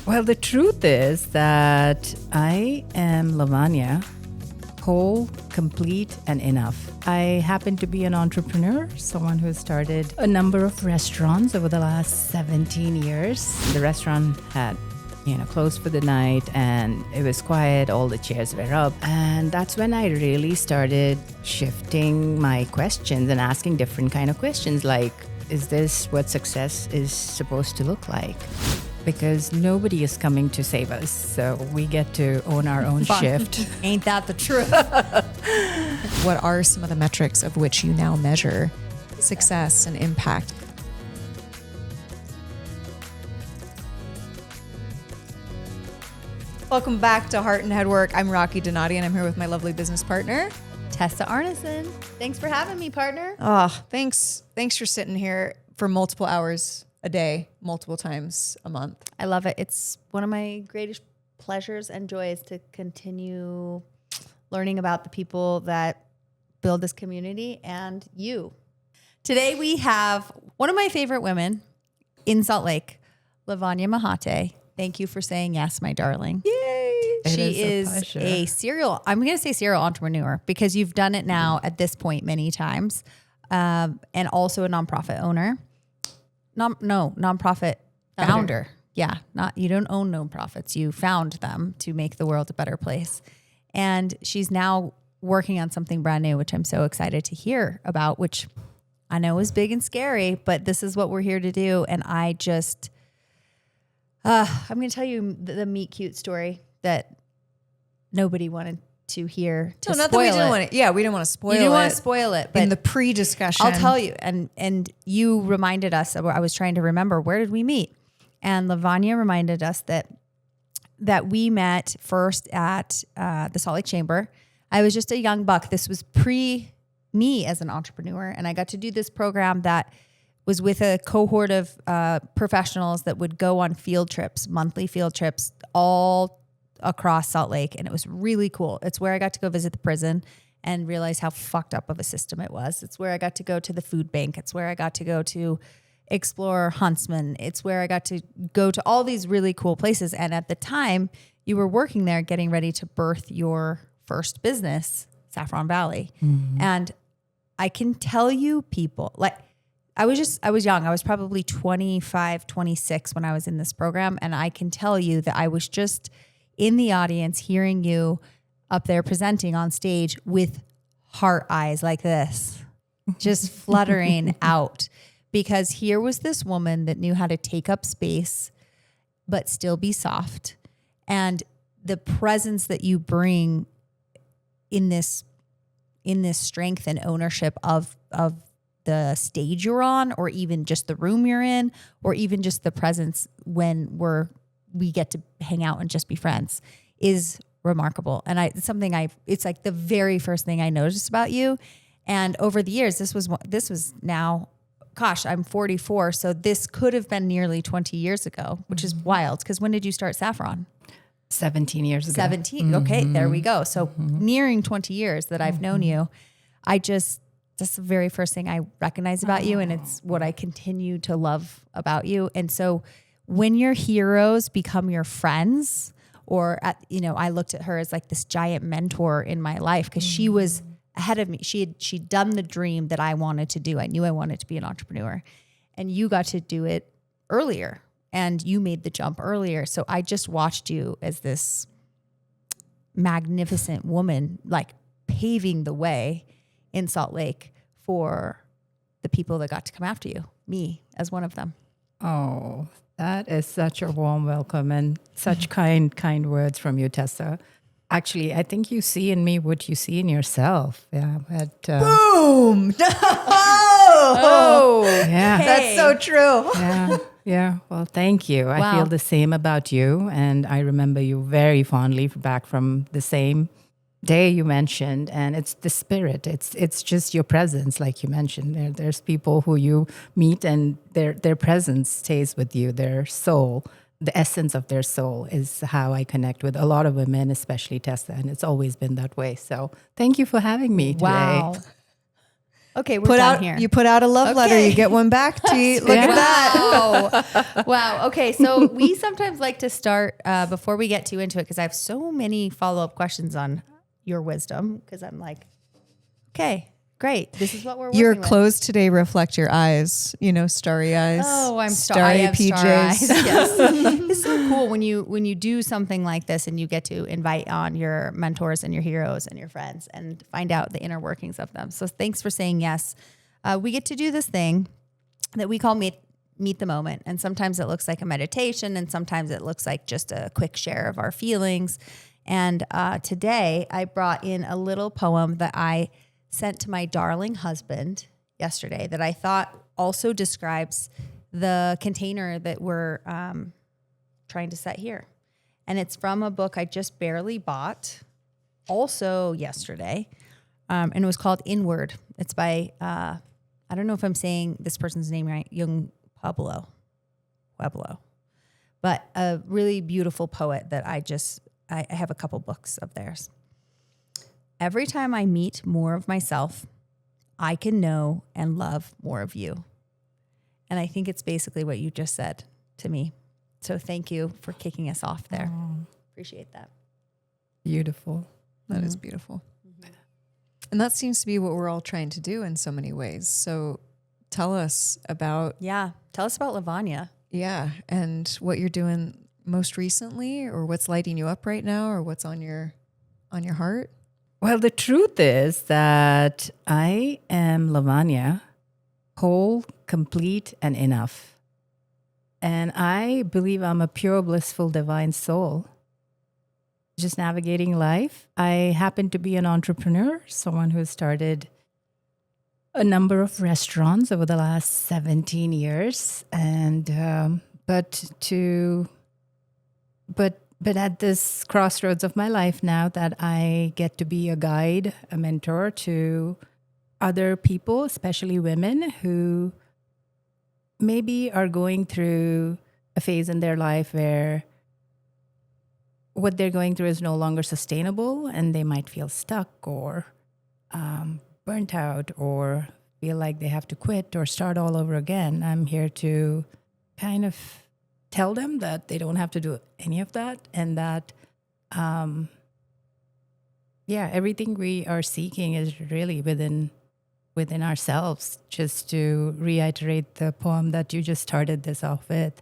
Well, the truth is that I am Lavanya, whole, complete, and enough. I happen to be an entrepreneur, someone who has started a number of restaurants over the last 17 years. The restaurant had closed for the night and it was quiet, all the chairs were up. And that's when I really started shifting my questions and asking different kind of questions like, is this what success is supposed to look like? Because nobody is coming to save us, so we get to own our own shift. Ain't that the truth? What are some of the metrics of which you now measure success and impact? Welcome back to Heart and Head Work. I'm Rocky Donati, and I'm here with my lovely business partner, Tessa Arneson. Thanks for having me, partner. Oh, thanks for sitting here for multiple hours a day, multiple times a month. I love it. It's one of my greatest pleasures and joys to continue learning about the people that build this community and you. Today we have one of my favorite women in Salt Lake, Lavanya Mahate. Thank you for saying yes, my darling. Yay! She is a serial entrepreneur because you've done it now at this point many times, and also a nonprofit owner. Nonprofit founder. Yeah, you don't own nonprofits. You found them to make the world a better place. And she's now working on something brand new, which I'm so excited to hear about, which I know is big and scary, but this is what we're here to do. And I just, I'm going to tell you the meet cute story that nobody wanted to hear. No, not that we didn't want it. Yeah, we didn't want to spoil it. You didn't want to spoil it, but In the pre-discussion. I'll tell you. And you reminded us. I was trying to remember, where did we meet? And Lavanya reminded us that we met first at the Salt Lake Chamber. I was just a young buck. This was pre me as an entrepreneur, and I got to do this program that was with a cohort of professionals that would go on field trips, monthly field trips, all across Salt Lake. And it was really cool. It's where I got to go visit the prison and realize how fucked up of a system it was. It's where I got to go to the food bank. It's where I got to go to explore Huntsman. It's where I got to go to all these really cool places. And at the time you were working there, getting ready to birth your first business, Saffron Valley. Mm-hmm. And I can tell you people, like, I was young. I was probably 25, 26 when I was in this program. And I can tell you that I was just in the audience hearing you up there presenting on stage with heart eyes like this, just fluttering out, because here was this woman that knew how to take up space, but still be soft. And the presence that you bring in this strength and ownership of the stage you're on, or even just the room you're in, or even just the presence when we get to hang out and just be friends, is remarkable. And it's like the very first thing I noticed about you. And over the years, this was now, gosh, I'm 44. So this could have been nearly 20 years ago, which is wild. Because when did you start Saffron? 17 years ago. 17. Mm-hmm. Okay, there we go. So nearing 20 years that I've known you, that's the very first thing I recognize about you. And it's what I continue to love about you. And so when your heroes become your friends, or I looked at her as like this giant mentor in my life, because she was ahead of me. She'd done the dream that I wanted to do. I knew I wanted to be an entrepreneur, and you got to do it earlier, and you made the jump earlier. So I just watched you as this magnificent woman, like paving the way in Salt Lake for the people that got to come after you, me as one of them. Oh, that is such a warm welcome and such kind words from you, Tessa. Actually, I think you see in me what you see in yourself. Yeah. Boom! Yeah. Hey. That's so true. Yeah. Well, thank you. Wow. I feel the same about you. And I remember you very fondly back from the same day you mentioned. And it's the spirit. It's just your presence, like you mentioned. There's people who you meet and their presence stays with you, their soul. The essence of their soul is how I connect with a lot of women, especially Tessa, and it's always been that way. So thank you for having me today. Wow. Okay, we're done here. You put out a love letter, you get one back, T. Look at that. Wow. Okay. So we sometimes like to start before we get too into it because I have so many follow-up questions on your wisdom because I'm like, okay, great. This is what we're working Your with. clothes today reflect your eyes, starry eyes. Oh, I starry have PJs. star eyes. Yes. It's so cool when you do something like this and you get to invite on your mentors and your heroes and your friends and find out the inner workings of them. So thanks for saying yes. We get to do this thing that we call meet the moment. And sometimes it looks like a meditation and sometimes it looks like just a quick share of our feelings. And today I brought in a little poem that I sent to my darling husband yesterday that I thought also describes the container that we're trying to set here. And it's from a book I just barely bought also yesterday. And it was called Inward. It's by, I don't know if I'm saying this person's name right, Young Pueblo, but a really beautiful poet that I have a couple books of theirs. Every time I meet more of myself, I can know and love more of you. And I think it's basically what you just said to me. So thank you for kicking us off there. Appreciate that. Beautiful. That is beautiful. And that seems to be what we're all trying to do in so many ways. So tell us about Tell us about Lavanya. and what you're doing most recently, or what's lighting you up right now, or what's on your heart. Well, the truth is that I am Lavanya, whole, complete, and enough. And I believe I'm a pure, blissful, divine soul, just navigating life. I happen to be an entrepreneur, someone who has started a number of restaurants over the last 17 years. And, but at this crossroads of my life now that I get to be a guide, a mentor to other people, especially women who maybe are going through a phase in their life where what they're going through is no longer sustainable and they might feel stuck or burnt out or feel like they have to quit or start all over again. I'm here to kind of tell them that they don't have to do any of that and that, everything we are seeking is really within ourselves. Just to reiterate the poem that you just started this off with.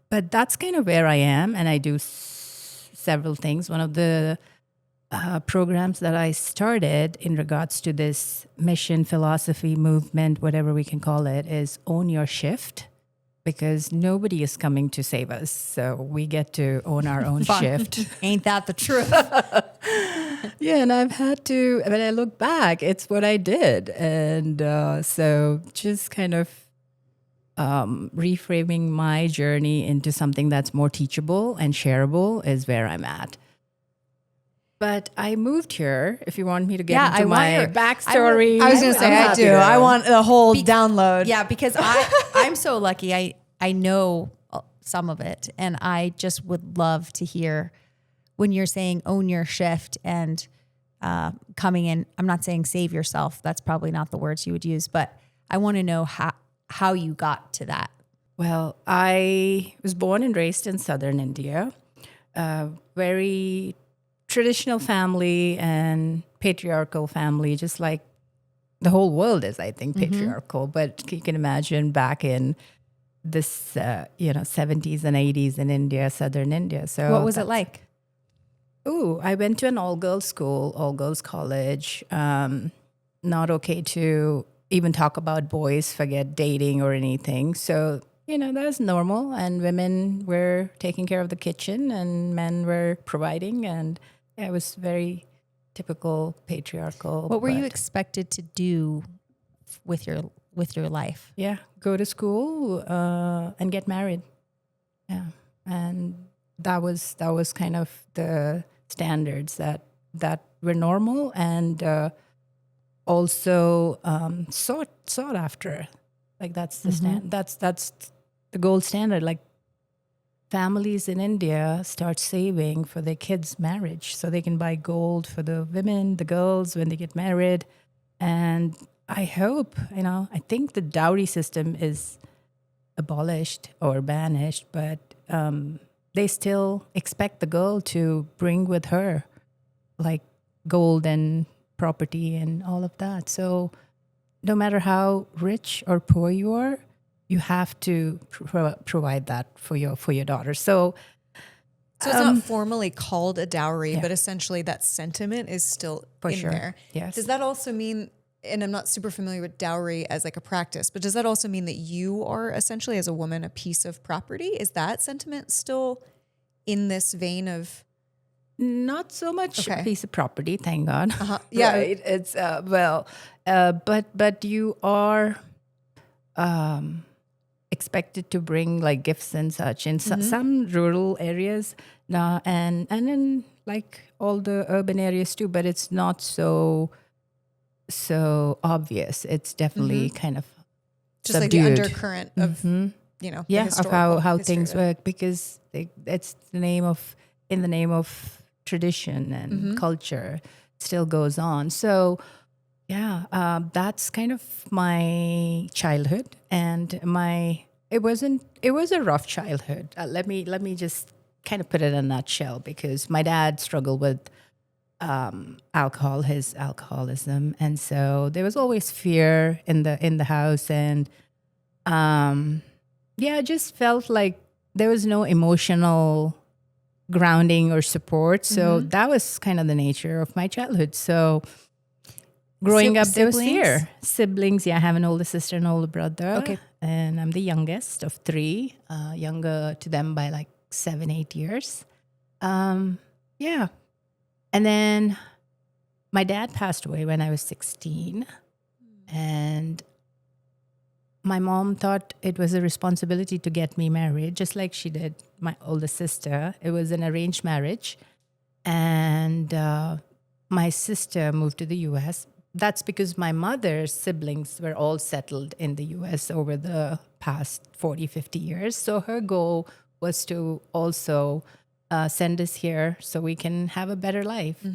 But that's kind of where I am, and I do several things. One of the programs that I started in regards to this mission, philosophy, movement, whatever we can call it, is Own Your Shift, because nobody is coming to save us. So we get to own our own shift. Ain't that the truth? Yeah, and I've had to, when I look back, it's what I did. And so just kind of reframing my journey into something that's more teachable and shareable is where I'm at. But I moved here, if you want me to get into my backstory. I was going to say, I do. I want a whole download. Yeah, because I'm so lucky. I know some of it, and I just would love to hear when you're saying own your shift and coming in. I'm not saying save yourself. That's probably not the words you would use, but I want to know how you got to that. Well, I was born and raised in southern India, very traditional family and patriarchal family, just like the whole world is, I think, patriarchal. But you can imagine back in this, 70s and 80s in India, southern India. So What was it like? I went to an all-girls school, all-girls college. Not okay to even talk about boys, forget dating or anything. So, that was normal. And women were taking care of the kitchen and men were providing. And it was very typical patriarchal. What were you expected to do with your life? Yeah, go to school and get married. Yeah, and that was kind of the standards that were normal and also sought after. Like that's the that's the gold standard. Like families in India start saving for their kids' marriage so they can buy gold for the women, the girls when they get married. And I hope, I think the dowry system is abolished or banished, but they still expect the girl to bring with her like gold and property and all of that. So no matter how rich or poor you are, you have to provide that for your daughter. So So it's not formally called a dowry, Yeah. but essentially that sentiment is still in sure. there. Yes. Does that also mean, and I'm not super familiar with dowry as like a practice, but does that also mean that you are essentially as a woman a piece of property? Is that sentiment still in this vein of? Not so much Okay. a piece of property, thank God. Yeah. Right? It's but you are expected to bring like gifts and such in some rural areas now, and in like all the urban areas too. But it's not so obvious. It's definitely kind of Just subdued. like the undercurrent of, the Yeah, of historical how history things of it. work, because it's in the name of tradition and culture still goes on. So yeah, that's kind of my childhood, and it was a rough childhood. Let me just kind of put it in a nutshell, because my dad struggled with his alcoholism, and so there was always fear in the house, and I just felt like there was no emotional grounding or support. So that was kind of the nature of my childhood. So growing up, there was fear. Siblings, I have an older sister and older brother. Okay. And I'm the youngest of three, younger to them by like 7-8 years. Yeah. And then my dad passed away when I was 16. And my mom thought it was a responsibility to get me married, just like she did my older sister. It was an arranged marriage. And my sister moved to the US. That's because my mother's siblings were all settled in the US over the past 40, 50 years. So her goal was to also send us here so we can have a better life.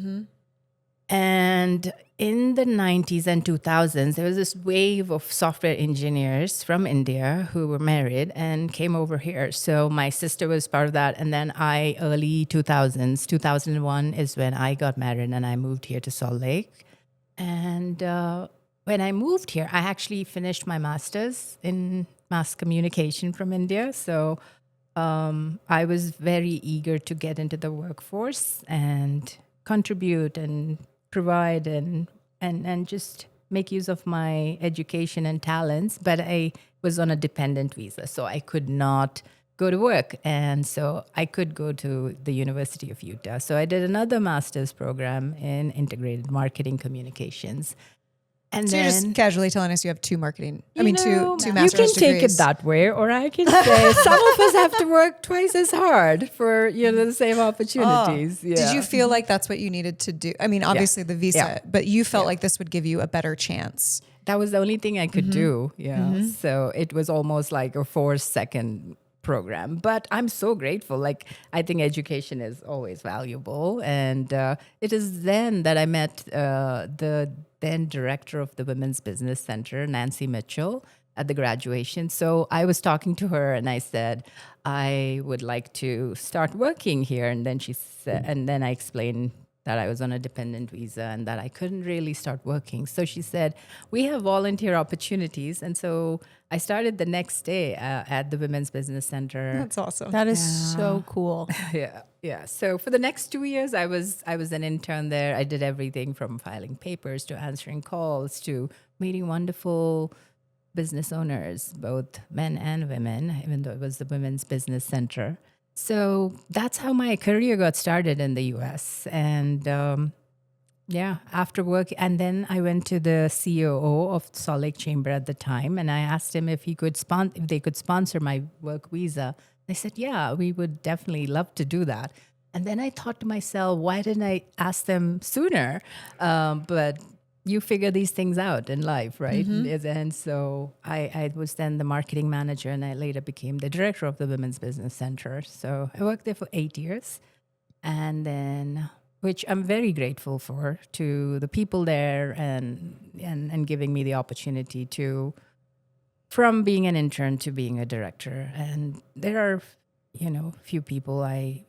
And in the 90s and 2000s, there was this wave of software engineers from India who were married and came over here. So my sister was part of that. And then early 2000s, 2001 is when I got married and I moved here to Salt Lake. And when I moved here, I actually finished my master's in mass communication from India. So I was very eager to get into the workforce and contribute and provide and just make use of my education and talents. But I was on a dependent visa, so I could not go to work. And so I could go to the University of Utah. So I did another master's program in integrated marketing communications. And So then, you're just casually telling us you have two marketing, two master's you degrees. can take it that way, or I can say some of us have to work twice as hard for the same opportunities. Yeah. Did you feel like that's what you needed to do? I mean, obviously the visa, Yeah. but you felt like this would give you a better chance. That was the only thing I could do. Yeah. So it was almost like a 4-second program. But I'm so grateful. Like, I think education is always valuable. And it is then that I met the then director of the Women's Business Center, Nancy Mitchell, at the graduation. So I was talking to her and I said, I would like to start working here. And then she said, and then I explained that I was on a dependent visa and that I couldn't really start working. So she said, we have volunteer opportunities. And so I started the next day at the Women's Business Center. That's awesome. That is so cool. Yeah. So for the next 2 years, I was an intern there. I did everything from filing papers to answering calls to meeting wonderful business owners, both men and women, even though it was the Women's Business Center. So that's how my career got started in the U.S. And after work, and then I went to the COO of Salt Lake Chamber at the time, and I asked him if he could if they could sponsor my work visa. They said, "Yeah, we would definitely love to do that." And then I thought to myself, why didn't I ask them sooner? But you figure these things out in life, right? And so I was then the marketing manager, and I later became the director of the Women's Business Center. So I worked there for 8 years. And then which I'm very grateful for, to the people there and giving me the opportunity to, from being an intern to being a director. And there are, few people I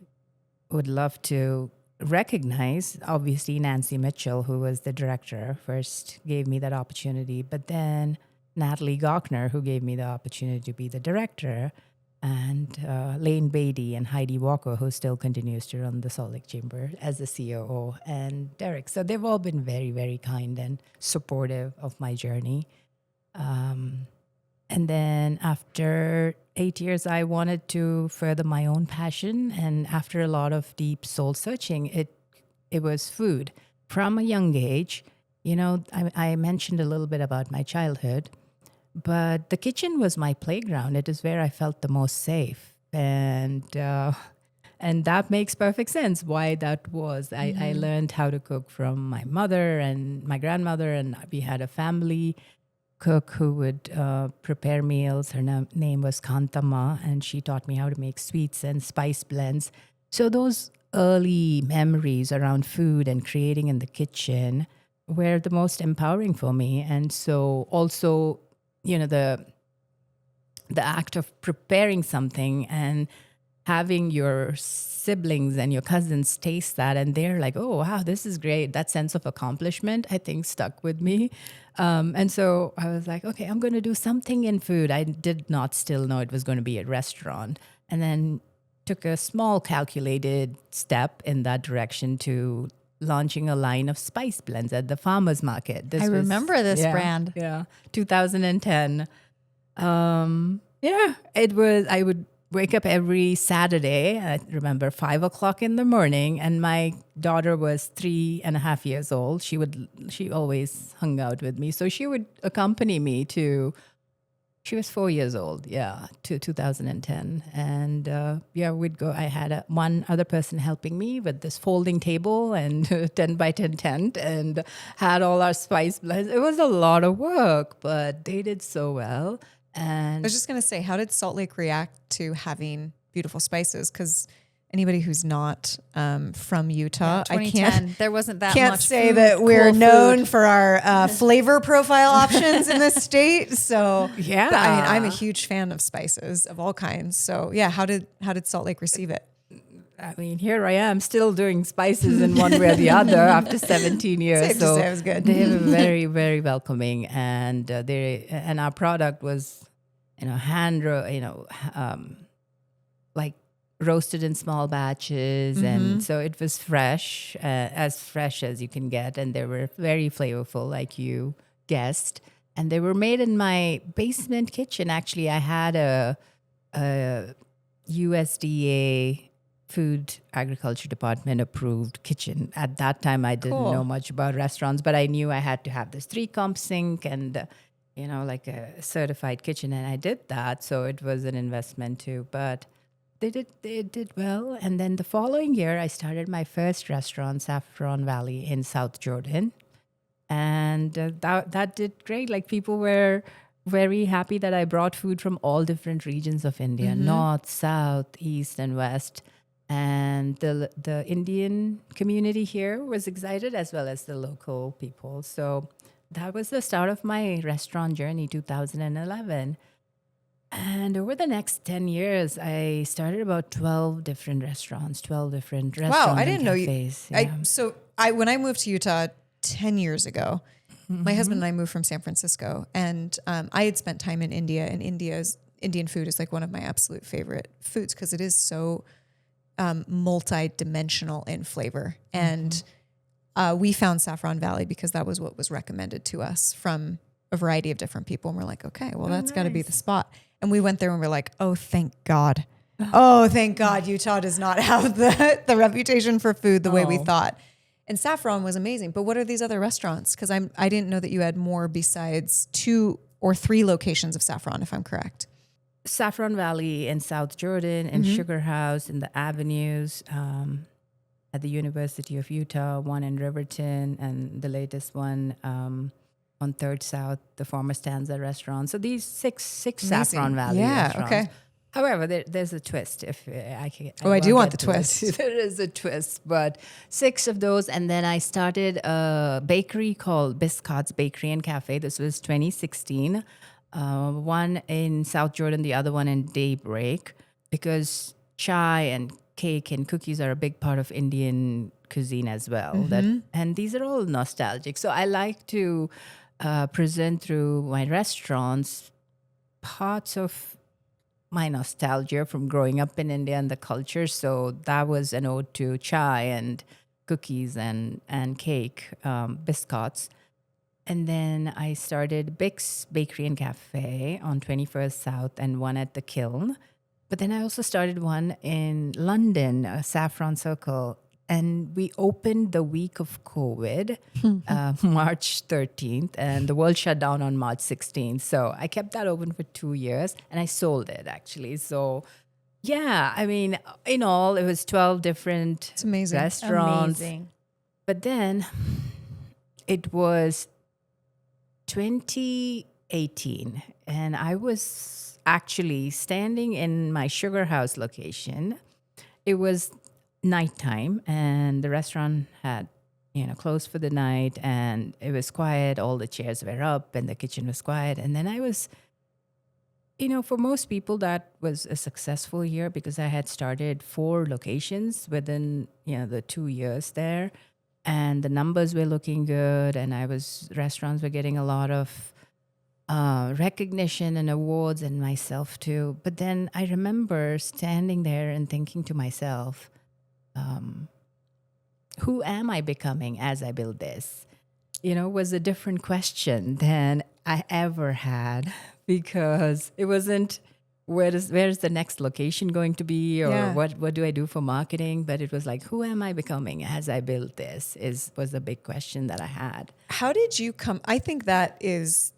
would love to recognize. Obviously, Nancy Mitchell, who was the director, first gave me that opportunity, but then Natalie Gochner, who gave me the opportunity to be the director, and Lane Beatty and Heidi Walker, who still continues to run the Salt Lake Chamber as the COO, and Derek. So they've all been very, very kind and supportive of my journey. And then after 8 years, I wanted to further my own passion. And after a lot of deep soul searching, it was food. From a young age, I mentioned a little bit about my childhood, but the kitchen was my playground. It is where I felt the most safe. And that makes perfect sense why that was. I learned how to cook from my mother and my grandmother, and we had a family cook who would prepare meals. Her name was Kantama, and she taught me how to make sweets and spice blends. So those early memories around food and creating in the kitchen were the most empowering for me. And so also, the act of preparing something and having your siblings and your cousins taste that, and they're like, oh, wow, this is great. That sense of accomplishment, I think, stuck with me. And so I was like, okay, I'm going to do something in food. I did not still know it was going to be a restaurant. And then took a small calculated step in that direction to launching a line of spice blends at the farmer's market. I remember this brand. Yeah, 2010. It was, I would wake up every Saturday, I remember 5 o'clock in the morning, and my daughter was 3.5 years old. She always hung out with me. So she would accompany me she was 4 years old, to 2010. And we'd go. I had one other person helping me with this folding table and 10 by 10 tent, and had all our spice blends. It was a lot of work, but they did so well. And I was just going to say, how did Salt Lake react to having beautiful spices? Because anybody who's not from Utah, I there wasn't that can't much say food, that we're cool known food. for our flavor profile options in this state. So Yeah. but, I mean, I'm a huge fan of spices of all kinds. So yeah, how did Salt Lake receive it? I mean, here I am still doing spices in one way or the other after 17 years. Safe to say it was good. They were very, very welcoming, and and our product was, like roasted in small batches, and so it was fresh as you can get, and they were very flavorful, like you guessed, and they were made in my basement kitchen. Actually, I had a USDA Food Agriculture Department approved kitchen. At that time, I didn't know much about restaurants, but I knew I had to have this 3-comp sink and, like a certified kitchen. And I did that. So it was an investment too, but they did well. And then the following year, I started my first restaurant, Saffron Valley in South Jordan. And that did great. Like, people were very happy that I brought food from all different regions of India, north, south, east, and west. And the Indian community here was excited, as well as the local people. So that was the start of my restaurant journey, 2011. And over the next 10 years, I started about 12 different restaurants, 12 different restaurants. Wow, I didn't know you. Yeah. When I moved to Utah 10 years ago, my husband and I moved from San Francisco, and I had spent time in India, and Indian food is like one of my absolute favorite foods because it is so multi-dimensional in flavor. And we found Saffron Valley because that was what was recommended to us from a variety of different people. And we're like, okay, well, that's got to be the spot. And we went there and we're like, oh, thank God. Oh, thank God Utah does not have the reputation for food the way we thought. And Saffron was amazing. But what are these other restaurants? Because I didn't know that you had more besides 2 or 3 locations of Saffron, if I'm correct. Saffron Valley in South Jordan, and Sugar House in the Avenues, at the University of Utah, one in Riverton, and the latest one on 3rd South, the former Stanza restaurant. So these six Saffron Valley restaurants. Okay. However, there's a twist. If I can, I do will want get the to it. twist. There is a twist, but 6 of those, and then I started a bakery called Biscott's Bakery and Cafe. This was 2016. One in South Jordan, the other one in Daybreak, because chai and cake and cookies are a big part of Indian cuisine as well. And these are all nostalgic. So I like to present through my restaurants parts of my nostalgia from growing up in India and the culture. So that was an ode to chai and cookies and cake, biscuits. And then I started Bix Bakery and Cafe on 21st South and one at the Kiln. But then I also started one in London, Saffron Circle. And we opened the week of COVID, March 13th, and the world shut down on March 16th. So I kept that open for 2 years and I sold it actually. So yeah, I mean, in all, it was 12 different It's amazing. restaurants. Amazing. But then it was 2018, and I was actually standing in my Sugar House location. It was nighttime, and the restaurant had, closed for the night, and it was quiet. All the chairs were up, and the kitchen was quiet. And then I was, for most people, that was a successful year because I had started 4 locations within, the 2 years there. And the numbers were looking good, and restaurants were getting a lot of recognition and awards, and myself too. But then I remember standing there and thinking to myself, who am I becoming as I build this? Was a different question than I ever had, because it wasn't where's the next location going to be, or what do I do for marketing? But it was like, who am I becoming as I build this was a big question that I had. How did you come? I think that is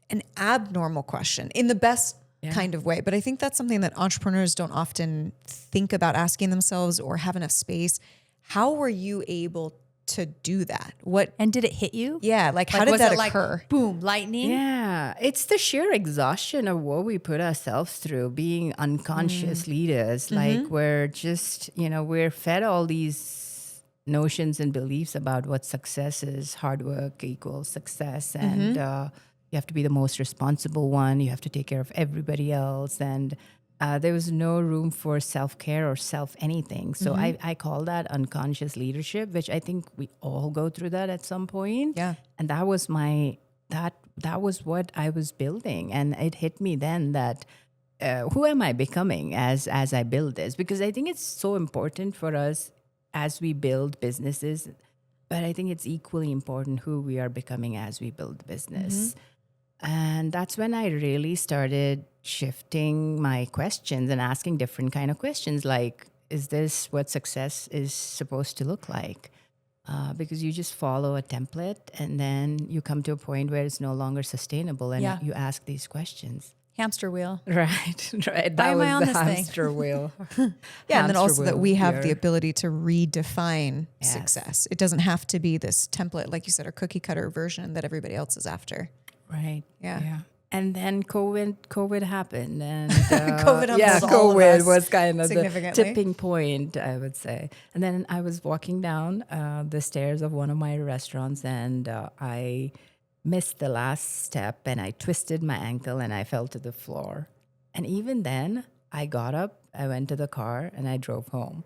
an abnormal question in the best kind of way. But I think that's something that entrepreneurs don't often think about asking themselves or have enough space. How were you able to do that? And did it hit you? Yeah, how did was that it occur? Like, boom, lightning? Yeah, it's the sheer exhaustion of what we put ourselves through, being unconscious leaders. Like we're just, we're fed all these notions and beliefs about what success is. Hard work equals success, and you have to be the most responsible one. You have to take care of everybody else, and there was no room for self-care or self-anything. So I call that unconscious leadership, which I think we all go through that at some point. Yeah. And that was that was what I was building. And it hit me then that who am I becoming as I build this? Because I think it's so important for us as we build businesses, but I think it's equally important who we are becoming as we build the business. And that's when I really started shifting my questions and asking different kind of questions, like, is this what success is supposed to look like? Because you just follow a template, and then you come to a point where it's no longer sustainable, and you ask these questions. Hamster wheel. Right. Why That am I on was the this thing? hamster wheel. Yeah, and then also Hamster that wheel we have here. the ability to redefine Yes. success. It doesn't have to be this template, like you said, or cookie cutter version that everybody else is after. Right. Yeah. And then COVID happened, and COVID humbled all of COVID us was kind of the significantly. tipping point, I would say. And then I was walking down the stairs of one of my restaurants, and I missed the last step, and I twisted my ankle, and I fell to the floor. And even then, I got up, I went to the car, and I drove home.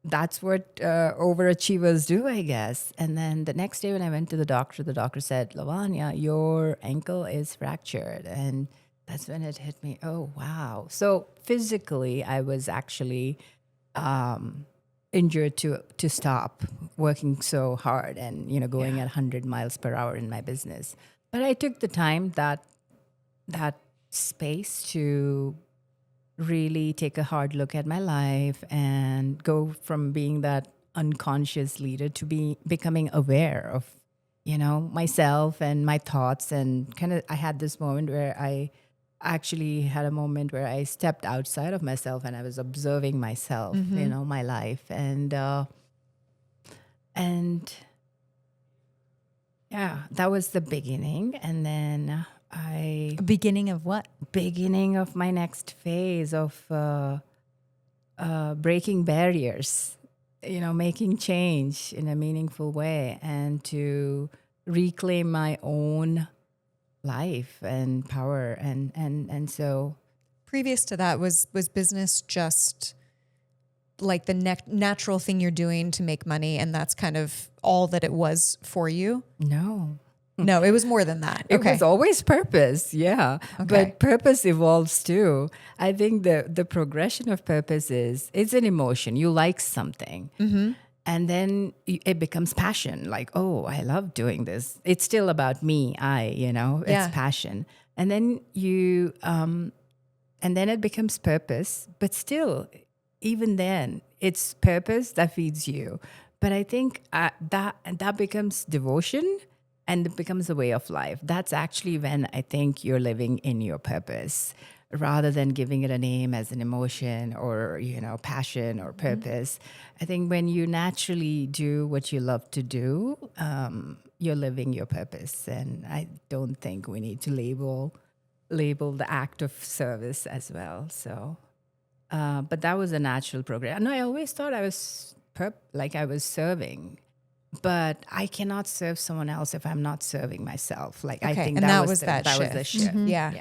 That's what overachievers do, I guess. And then the next day when I went to the doctor said, Lavanya, your ankle is fractured. And that's when it hit me. Oh, wow. So physically, I was actually injured to stop working so hard and, going at 100 miles per hour in my business. But I took the time, that space to really take a hard look at my life and go from being that unconscious leader to becoming aware of, myself and my thoughts. And kind of, I had this moment where I actually had a moment where I stepped outside of myself and I was observing myself, my life. And yeah, that was the beginning. And then Beginning of what? beginning of my next phase of breaking barriers, making change in a meaningful way, and to reclaim my own life and power. And so, Previous to that, was business just like the natural thing you're doing to make money, and that's kind of all that it was for you? no. No, it was more than that. It was always purpose, yeah. But purpose evolves too. I think the progression of purpose is, it's an emotion. You like something. And then it becomes passion. Like, oh, I love doing this. It's still about me, it's passion. And then and then it becomes purpose. But still, even then, it's purpose that feeds you. But I think that becomes devotion. And it becomes a way of life. That's actually when I think you're living in your purpose, rather than giving it a name as an emotion or, passion or purpose. I think when you naturally do what you love to do, you're living your purpose. And I don't think we need to label the act of service as well. So, but that was a natural progress. And I always thought I was I was serving. But I cannot serve someone else if I'm not serving myself. Like, I think that was the shift. Yeah.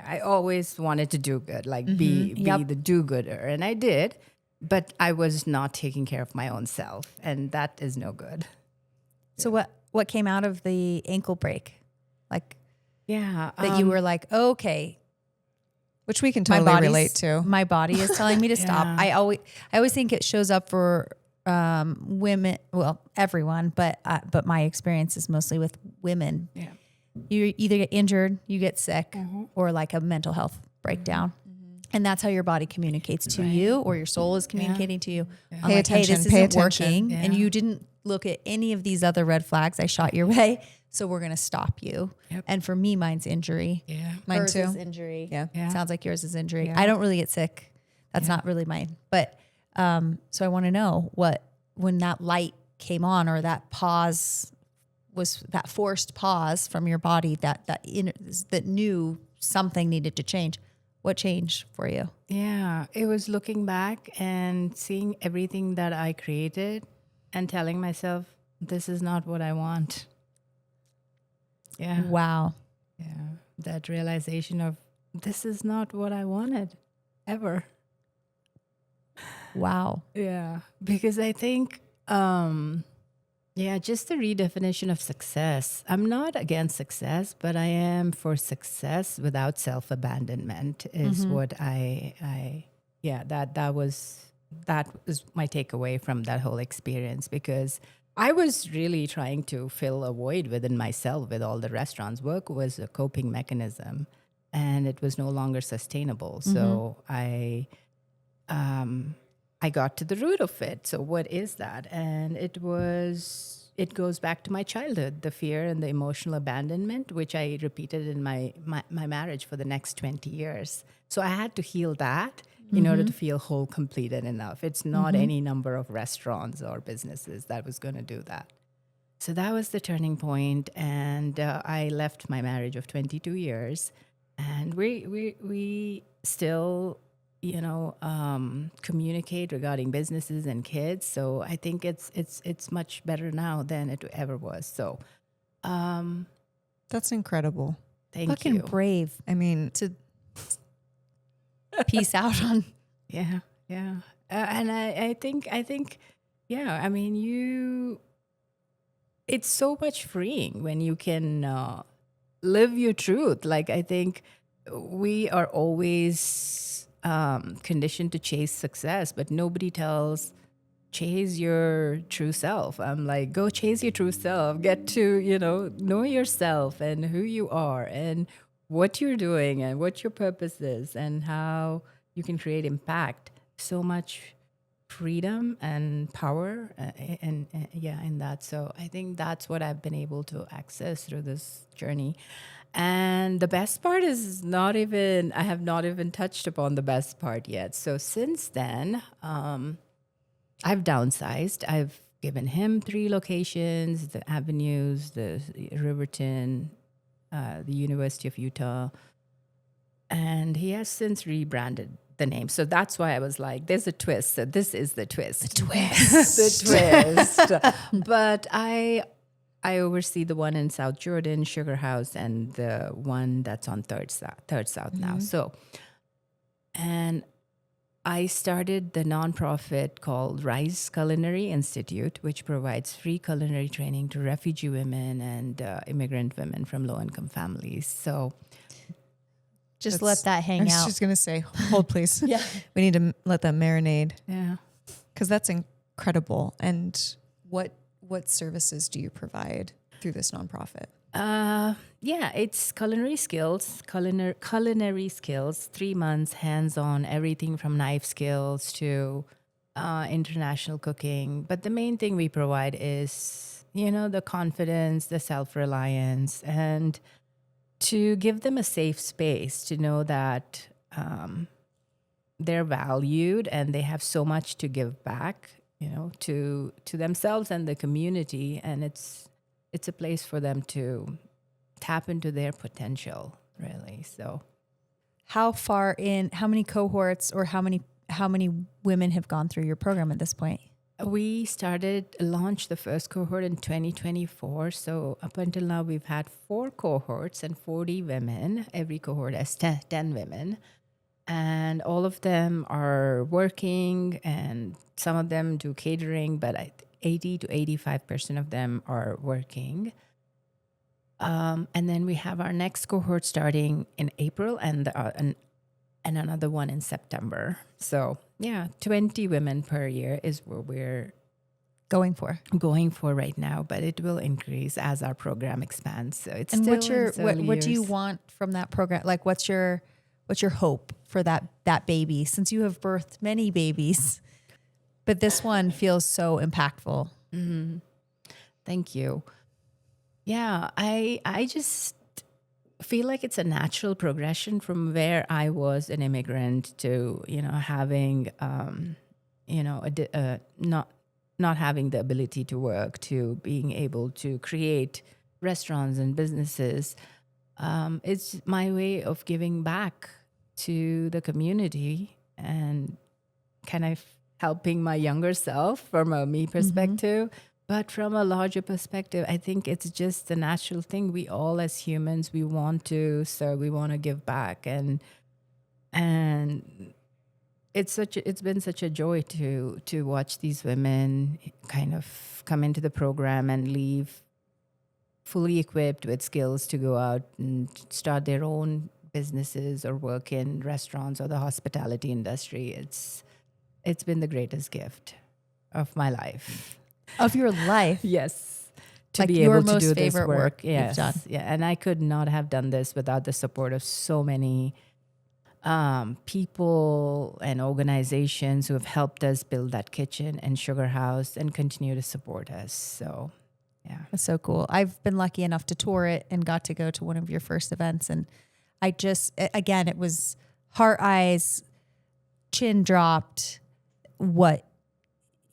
I always wanted to do good, like be the do-gooder, and I did. But I was not taking care of my own self, and that is no good. So what came out of the ankle break? Like, that you were like, okay, Which we can totally relate to. My body is telling me to stop. I always think it shows up for women, well, everyone, but my experience is mostly with women. Yeah. You either get injured, you get sick, or like a mental health breakdown. And that's how your body communicates to you, or your soul is communicating to you. I'm Pay like, hey, attention, this pay isn't attention. working. And you didn't look at any of these other red flags I shot your way. So we're going to stop you. Yep. And for me, mine's injury. Yeah. Mine Hers too. is injury. Yeah. Sounds like yours is injury. Yeah. I don't really get sick. That's not really mine. But so I want to know when that light came on, or that pause was, that forced pause from your body that knew something needed to change. What changed for you? Yeah, it was looking back and seeing everything that I created and telling myself, this is not what I want. Yeah. Wow. Yeah. That realization of, this is not what I wanted ever. Wow. Yeah. Because I think, just the redefinition of success. I'm not against success, but I am for success without self-abandonment is what that was my takeaway from that whole experience, because I was really trying to fill a void within myself with all the restaurants. Work was a coping mechanism, and it was no longer sustainable. So I got to the root of it. So what is that? And it goes back to my childhood, the fear and the emotional abandonment, which I repeated in my marriage for the next 20 years. So I had to heal that in order to feel whole, complete, and enough. It's not any number of restaurants or businesses that was going to do that. So that was the turning point. And I left my marriage of 22 years. And we still communicate regarding businesses and kids. So I think it's much better now than it ever was. So That's incredible. thank Fucking you. brave I mean, to peace out on. Yeah. And I think, I mean, it's so much freeing when you can live your truth. Like, I think we are always conditioned to chase success, but nobody tells, chase your true self. I'm like, go chase your true self. Get to, know yourself and who you are and what you're doing and what your purpose is and how you can create impact. So much freedom and power in that. So I think that's what I've been able to access through this journey. And the best part is I have not even touched upon the best part yet. So since then, I've downsized. I've given him 3 locations, the Avenues, the Riverton, the University of Utah. And he has since rebranded the name. So that's why I was like, there's a twist. So this is the twist. The twist. But I oversee the one in South Jordan, Sugar House, and the one that's on Third South now. So, and I started the nonprofit called Rise Culinary Institute, which provides free culinary training to refugee women and immigrant women from low-income families. So Just let that hang I was out. just going to say, hold please. Yeah. We need to let that marinate yeah. because that's incredible. And what services do you provide through this nonprofit? Yeah, it's culinary skills, 3 months, hands-on, everything from knife skills to international cooking. But the main thing we provide is, the confidence, the self-reliance, and to give them a safe space to know that they're valued and they have so much to give back, to themselves and the community. And it's a place for them to tap into their potential, really. So How many cohorts or how many women have gone through your program at this point? we launched the first cohort in 2024. So up until now, we've had 4 cohorts and 40 women. Every cohort has 10 women. And all of them are working, and some of them do catering, but 80 to 85% of them are working. And then we have our next cohort starting in April and another one in September. So 20 women per year is what we're Going for. going for right now, but it will increase as our program expands. So it's And still what's your in its early what do you years. want from that program? Like what's your hope for that baby, since you have birthed many babies, but this one feels so impactful? Thank you. Yeah, I just feel like it's a natural progression from where I was an immigrant to, having, not having the ability to work, to being able to create restaurants and businesses. It's my way of giving back to the community and kind of helping my younger self from a me perspective. But from a larger perspective, I think it's just a natural thing. We all, as humans, we want to serve, we want to give back, and it's been such a joy to watch these women kind of come into the program and leave fully equipped with skills to go out and start their own businesses or work in restaurants or the hospitality industry. It's been the greatest gift of my life. Of your life. Yes. To Like be your able to most do this favorite work. work you've Yes. done. Yeah. And I could not have done this without the support of so many people and organizations who have helped us build that kitchen and sugar house and continue to support us. So, yeah. That's so cool. I've been lucky enough to tour it and got to go to one of your first events. And again, it was heart eyes, chin dropped, what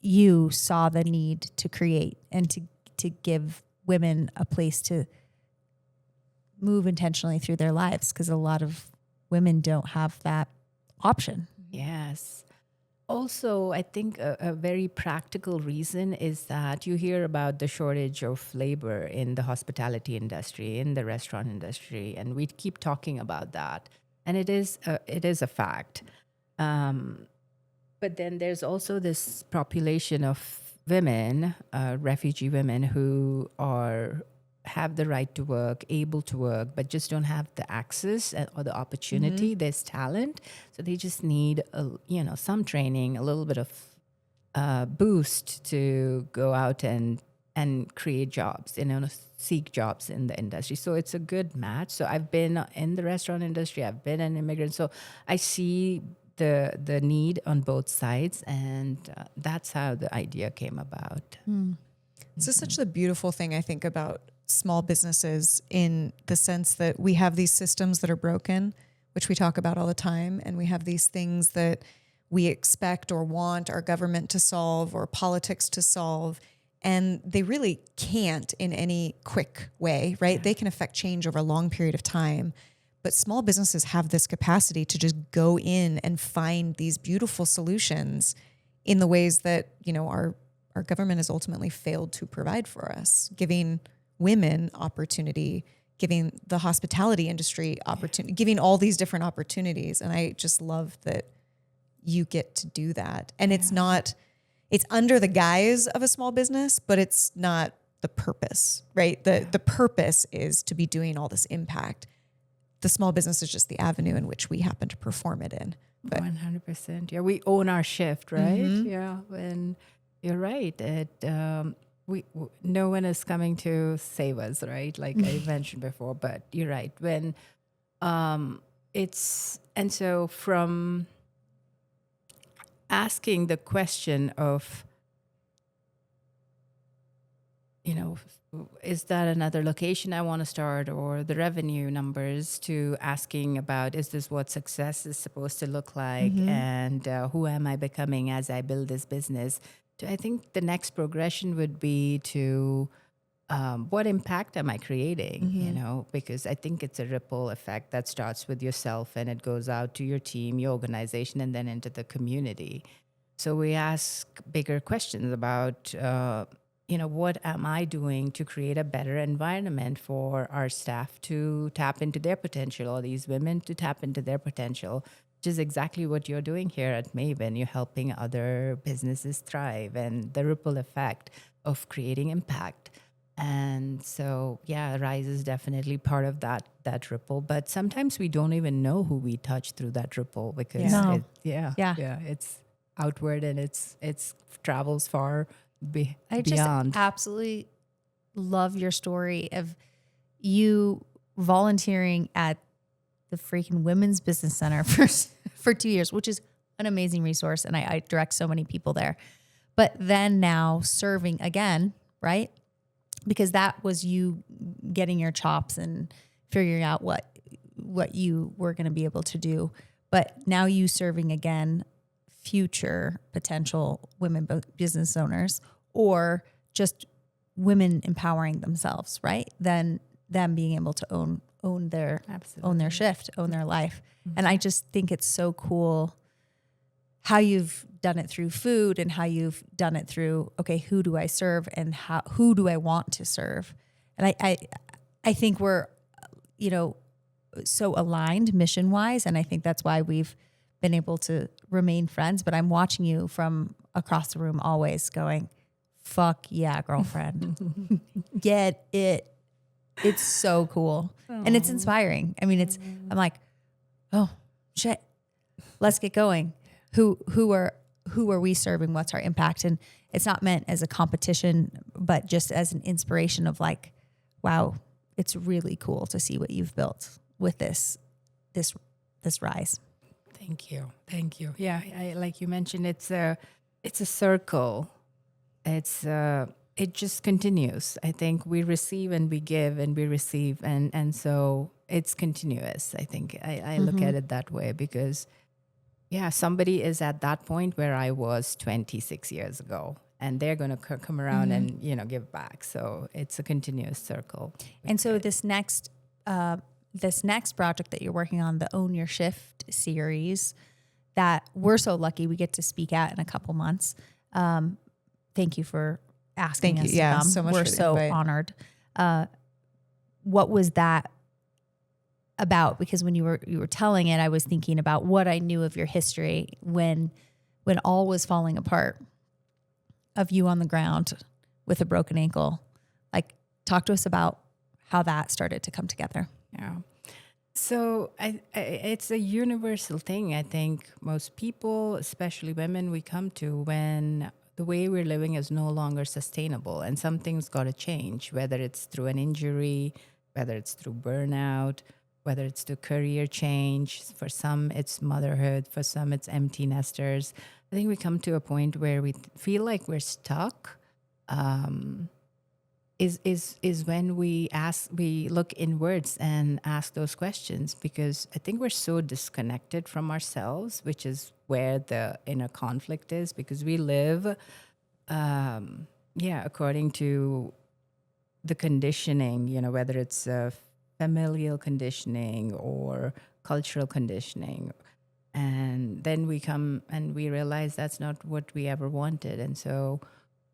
you saw the need to create and to give women a place to move intentionally through their lives, because a lot of women don't have that option. Yes. Also, I think a very practical reason is that you hear about the shortage of labor in the hospitality industry, in the restaurant industry, and we keep talking about that. And it is a fact. But then there's also this population of women, refugee women, who have the right to work, able to work, but just don't have the access or the opportunity. There's talent, so they just need some training, a little bit of boost to go out and create jobs, seek jobs in the industry. So it's a good match. So I've been in the restaurant industry, I've been an immigrant, so I see the need on both sides, and that's how the idea came about. This is such a beautiful thing, I think, about small businesses, in the sense that we have these systems that are broken, which we talk about all the time, and we have these things that we expect or want our government to solve or politics to solve. And they really can't in any quick way, right? They can affect change over a long period of time. But small businesses have this capacity to just go in and find these beautiful solutions in the ways that, you know, our government has ultimately failed to provide for us, giving women opportunity, giving the hospitality industry opportunity, giving all these different opportunities. And I just love that you get to do that. And it's not, it's under the guise of a small business, but it's not the purpose, right? The purpose is to be doing all this impact. The small business is just the avenue in which we happen to perform it in. But 100%. Yeah, we own our shift, right? Yeah, and you're right. No one is coming to save us, right? Like I mentioned before, but you're right. When and so from asking the question of, you know, is that another location I want to start, or the revenue numbers, to asking about, is this what success is supposed to look like? And who am I becoming as I build this business? I think the next progression would be to what impact am I creating? You know, because I think it's a ripple effect that starts with yourself and it goes out to your team, your organization, and then into the community. So we ask bigger questions about, you know, what am I doing to create a better environment for our staff to tap into their potential, or these women to tap into their potential, which is exactly what you're doing here at MAVEN. You're helping other businesses thrive, and the ripple effect of creating impact. And so, yeah, Rise is definitely part of that ripple. But sometimes we don't even know who we touch through that ripple, because it's outward and it's travels far I just beyond. absolutely love your story of you volunteering at the freaking Women's Business Center for 2 years, which is an amazing resource. And I direct so many people there. But then now serving again, right? Because that was you getting your chops and figuring out what you were going to be able to do. But now you serving again future potential women business owners, or just women empowering themselves, right? Then them being able to own their shift, own their life. And I just think it's so cool how you've done it through food, and how you've done it through, okay, who do I serve, and who do I want to serve? And I think we're, you know, so aligned mission wise. And I think that's why we've been able to remain friends. But I'm watching you from across the room always going, fuck yeah, girlfriend. Get it. It's so cool. Aww. And it's inspiring. I mean, I'm like, oh shit, let's get going. Who are we serving? What's our impact? And it's not meant as a competition, but just as an inspiration of like, wow, it's really cool to see what you've built with this Rise. Thank you. Yeah, like you mentioned, it's a circle. It just continues. I think we receive and we give and we receive, and so it's continuous. I think I look at it that way, because somebody is at that point where I was 26 years ago, and they're going to come around and, you know, give back. So it's a continuous circle. And so this next project that you're working on, the Own Your Shift series, that we're so lucky we get to speak at in a couple months. Thank you for asking us to come. So much. We're so honored. What was that about? Because when you were telling it, I was thinking about what I knew of your history when all was falling apart, of you on the ground with a broken ankle. Like, talk to us about how that started to come together. Yeah. So it's a universal thing. I think most people, especially women, we come to when the way we're living is no longer sustainable, and something's got to change, whether it's through an injury, whether it's through burnout, whether it's through career change. For some, it's motherhood. For some, it's empty nesters. I think we come to a point where we feel like we're stuck. Is when we look inwards and ask those questions, because I think we're so disconnected from ourselves, which is where the inner conflict is, because we live according to the conditioning, whether it's familial conditioning or cultural conditioning. And then we come and we realize that's not what we ever wanted. And so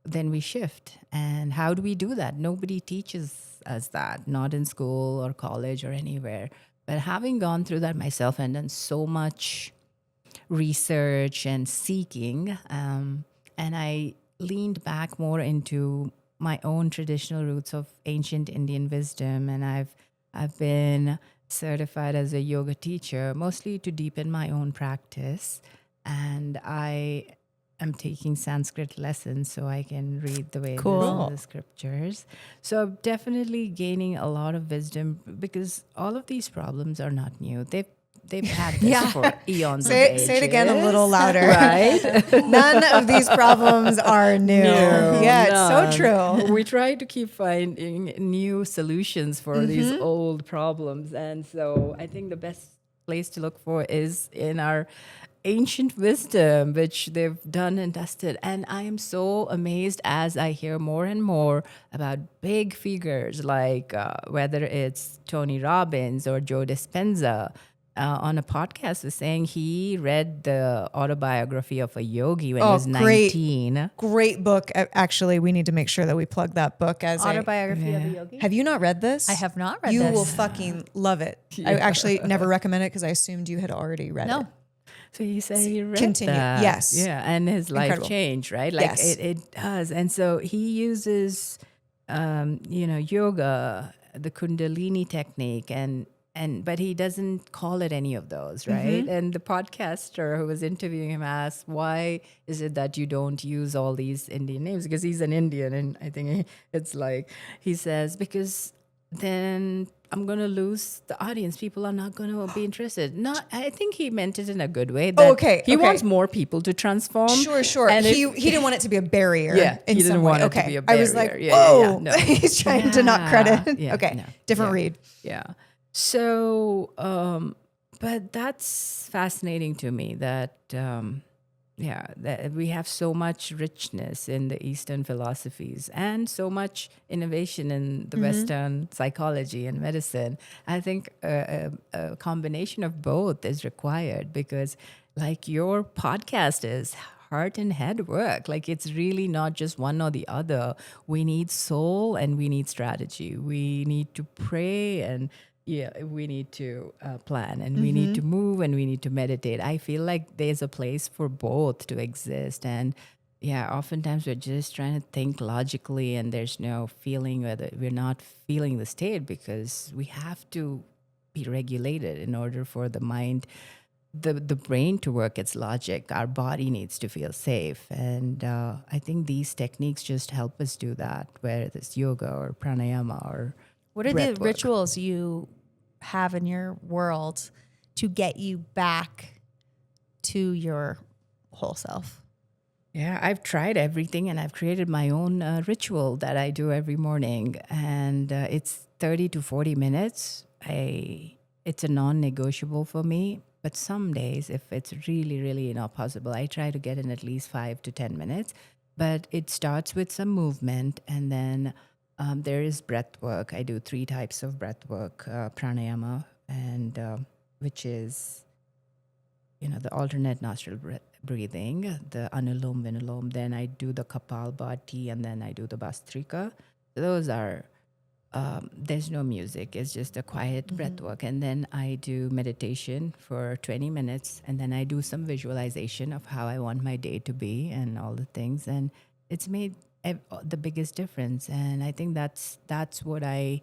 then we shift. And how do we do that? Nobody teaches us that, not in school or college or anywhere. But having gone through that myself and done so much research and seeking, and I leaned back more into my own traditional roots of ancient Indian wisdom, and I've been certified as a yoga teacher, mostly to deepen my own practice. And I am taking Sanskrit lessons so I can read the Vedas and the scriptures. So I'm definitely gaining a lot of wisdom because all of these problems are not new. They've had this for eons of ages. Say it again a little louder. Right? None of these problems are new. It's so true. We try to keep finding new solutions for these old problems. And so I think the best place to look for is in our ancient wisdom, which they've done and dusted. And I am so amazed as I hear more and more about big figures like whether it's Tony Robbins or Joe Dispenza, on a podcast was saying he read the autobiography of a yogi when he was 19. Great book. Actually, we need to make sure that we plug that book as Autobiography of a yogi. Have you not read this? I have not read you this. You will fucking love it. I actually never recommend it because I assumed you had already read it. So he said he read Continue. that. Yes. Yeah, and his life changed, right? Like it does. And so he uses, yoga, the Kundalini technique, but he doesn't call it any of those, right? And the podcaster who was interviewing him asked, why is it that you don't use all these Indian names? Because he's an Indian. And I think it's like, he says, because then I'm going to lose the audience. People are not going to be interested. I think he meant it in a good way. He wants more people to transform. Sure. And he didn't want it to be a barrier. Yeah, in he some didn't way. want it to be a barrier. I was like, No. He's trying to not credit. Different read. Yeah. So, but that's fascinating to me that, that we have so much richness in the Eastern philosophies and so much innovation in the Western psychology and medicine. I think a combination of both is required because, like your podcast is heart and head work. Like it's really not just one or the other. We need soul and we need strategy. We need to pray and we need to plan and we need to move and we need to meditate. I feel like there's a place for both to exist. And oftentimes we're just trying to think logically and there's no feeling, whether we're not feeling the state because we have to be regulated in order for the mind, the brain to work its logic. Our body needs to feel safe. And I think these techniques just help us do that, whether it's yoga or pranayama or what are the rituals you have in your world to get you back to your whole self? Yeah, I've tried everything and I've created my own ritual that I do every morning. And it's 30 to 40 minutes. It's a non-negotiable for me. But some days, if it's really, really not possible, I try to get in at least 5 to 10 minutes. But it starts with some movement and then there is breath work. I do 3 types of breath work, pranayama, and which is, the alternate nostril breathing, the anulom vinulom. Then I do the kapalbhati, and then I do the bastrika. Those are, there's no music. It's just a quiet breath work. And then I do meditation for 20 minutes, and then I do some visualization of how I want my day to be and all the things. And it's made the biggest difference. And I think that's what I